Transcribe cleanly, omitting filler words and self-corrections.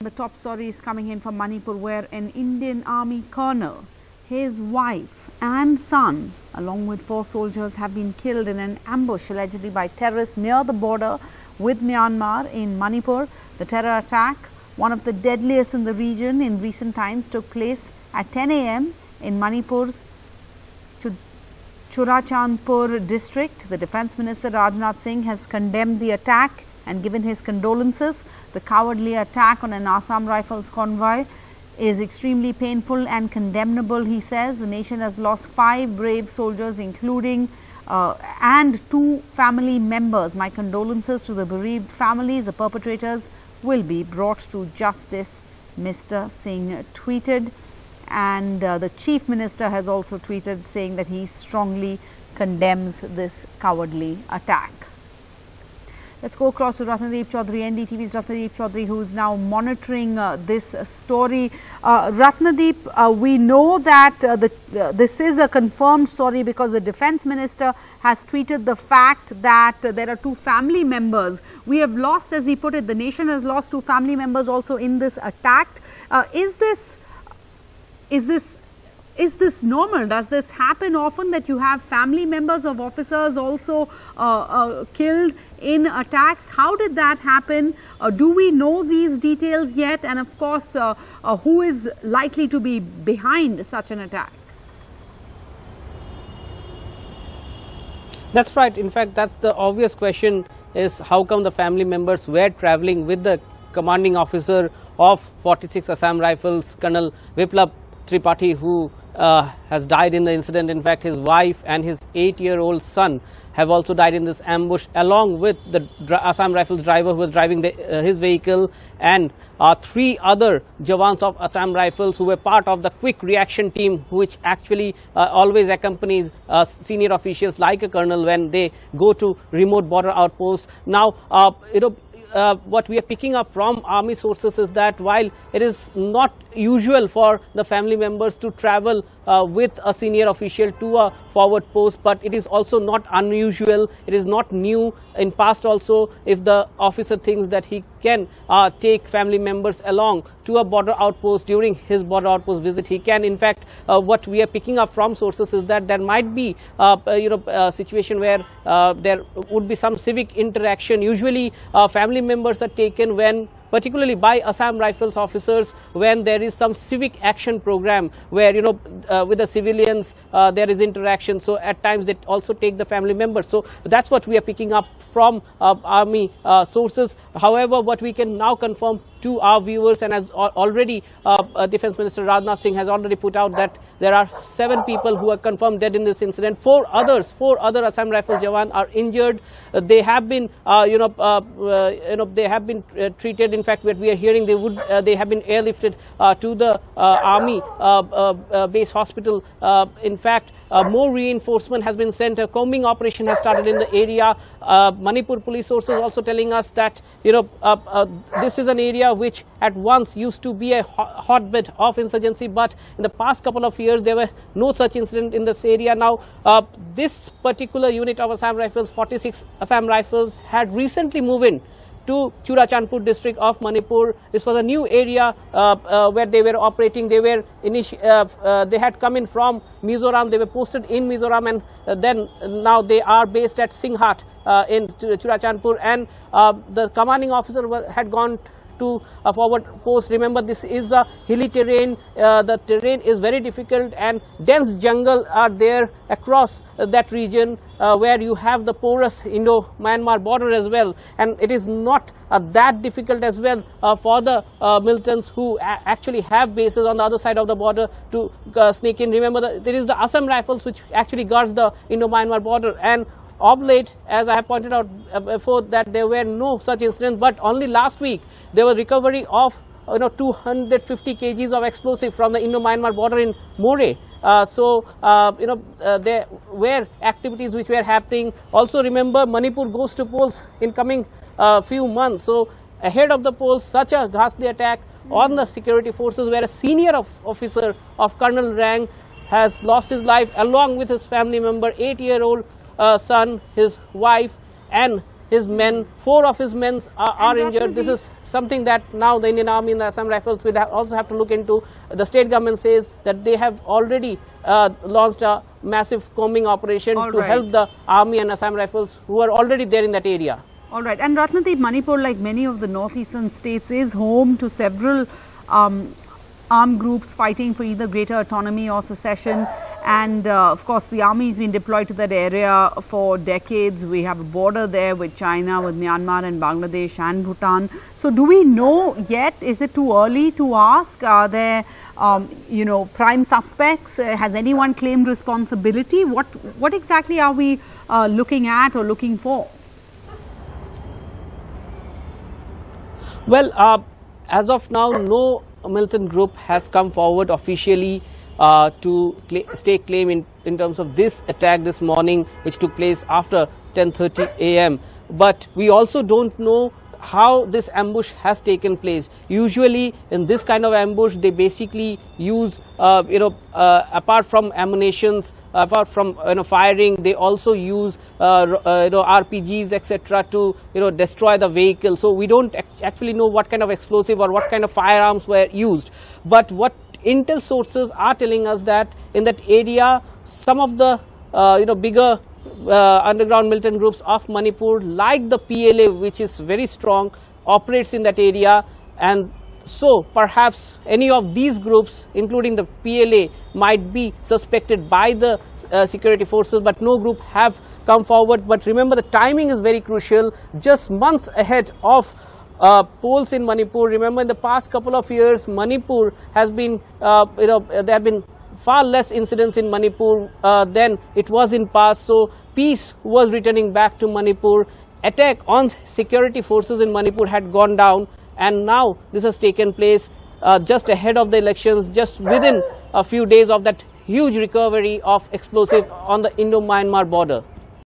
The top story is coming in from Manipur, where an Indian Army colonel, his wife and son, along with 4 soldiers, have been killed in an ambush allegedly by terrorists near the border with Myanmar in Manipur. The terror attack, one of the deadliest in the region in recent times, took place at 10 a.m. in Manipur's Churachandpur district. The Defence Minister Rajnath Singh has condemned the attack and given his condolences. The cowardly attack on an Assam Rifles convoy is extremely painful and condemnable, he says. The nation has lost 5 brave soldiers, including and 2 family members. My condolences to the bereaved families. The perpetrators will be brought to justice, Mr. Singh tweeted. And the Chief Minister has also tweeted saying that he strongly condemns this cowardly attack. Let's go across to Ratnadeep Chaudhary, NDTV's Ratnadeep Chaudhary, who is now monitoring this story. Ratnadeep, we know that this is a confirmed story because the Defence Minister has tweeted the fact that there are 2 family members. We have lost, as he put it, the nation has lost 2 family members also in this attack. Is this normal? Does this happen often, that you have family members of officers also killed in attacks? How did that happen? Do we know these details yet? And of course, who is likely to be behind such an attack? That's right. In fact, that's the obvious question, is how come the family members were traveling with the commanding officer of 46 Assam Rifles, Colonel Viplab Tripathi, who has died in the incident. In fact, his wife and his 8-year-old son have also died in this ambush, along with the Assam Rifles driver who was driving his vehicle, and 3 other Jawans of Assam Rifles who were part of the quick reaction team, which actually always accompanies senior officials like a colonel when they go to remote border outposts. Now, what we are picking up from army sources is that while it is not usual for the family members to travel with a senior official to a forward post, but it is also not unusual, it is not new. In past also, if the officer thinks that he can take family members along to a border outpost during his border outpost visit, he can. In fact, what we are picking up from sources is that there might be a situation where there would be some civic interaction. Usually family members are taken when, particularly by Assam Rifles officers, when there is some civic action program where, with the civilians there is interaction. So at times they also take the family members. So that's what we are picking up from army sources. However, what we can now confirm to our viewers, and as already Defence Minister Rajnath Singh has already put out, that there are 7 people who are confirmed dead in this incident. 4 other Assam Rifles Jawan are injured. They have been they have been treated. In fact, what we are hearing, they have been airlifted to the army base hospital. In fact, more reinforcement has been sent. A combing operation has started in the area. Manipur police sources also telling us that this is an area which at once used to be a hotbed of insurgency, but in the past couple of years there were no such incident in this area. Now, this particular unit of Assam Rifles, 46 Assam Rifles, had recently moved in to Churachandpur district of Manipur. This was a new area where they were operating. They were they had come in from Mizoram. They were posted in Mizoram, and then now they are based at Singhat in Churachandpur. And the commanding officer had gone to a forward post. Remember, this is a hilly terrain. The terrain is very difficult, and dense jungle are there across that region where you have the porous Indo-Myanmar border as well. And it is not that difficult as well for the militants who actually have bases on the other side of the border to sneak in. Remember, there is the Assam Rifles which actually guards the Indo-Myanmar border, and of late, as I have pointed out before, that there were no such incidents, but only last week there was recovery of 250 kgs of explosive from the Indo-Myanmar border in More. There were activities which were happening. Also, remember, Manipur goes to polls in coming few months. So ahead of the polls, such a ghastly attack on the security forces, where a senior officer of colonel rank has lost his life along with his family member, 8-year-old son, his wife and his men. 4 of his men are injured. This is something that now the Indian Army and the Assam Rifles will also have to look into. The state government says that they have already launched a massive combing operation to help the Army and Assam Rifles who are already there in that area. All right. And Ratnadeep, Manipur, like many of the northeastern states, is home to several armed groups fighting for either greater autonomy or secession. And of course, the army has been deployed to that area for decades. We have a border there with China, with Myanmar and Bangladesh and Bhutan. So do we know yet? Is it too early to ask? Are there, you know, prime suspects? Has anyone claimed responsibility? What exactly are we looking at or looking for? Well, as of now, no militant group has come forward officially to stake claim in terms of this attack this morning, which took place after 10:30 a.m. But we also don't know how this ambush has taken place. Usually in this kind of ambush, they basically use, apart from ammunitions, apart from firing, they also use RPGs, etc., to destroy the vehicle. So we don't actually know what kind of explosive or what kind of firearms were used. But what intel sources are telling us that in that area, some of the bigger underground militant groups of Manipur, like the PLA, which is very strong, operates in that area, and so perhaps any of these groups, including the PLA, might be suspected by the security forces, but no group have come forward. But remember, the timing is very crucial, just months ahead of polls in Manipur. Remember, in the past couple of years, Manipur has been, there have been far less incidents in Manipur than it was in past. So peace was returning back to Manipur. Attack on security forces in Manipur had gone down, and now this has taken place just ahead of the elections, just within a few days of that huge recovery of explosive on the Indo-Myanmar border.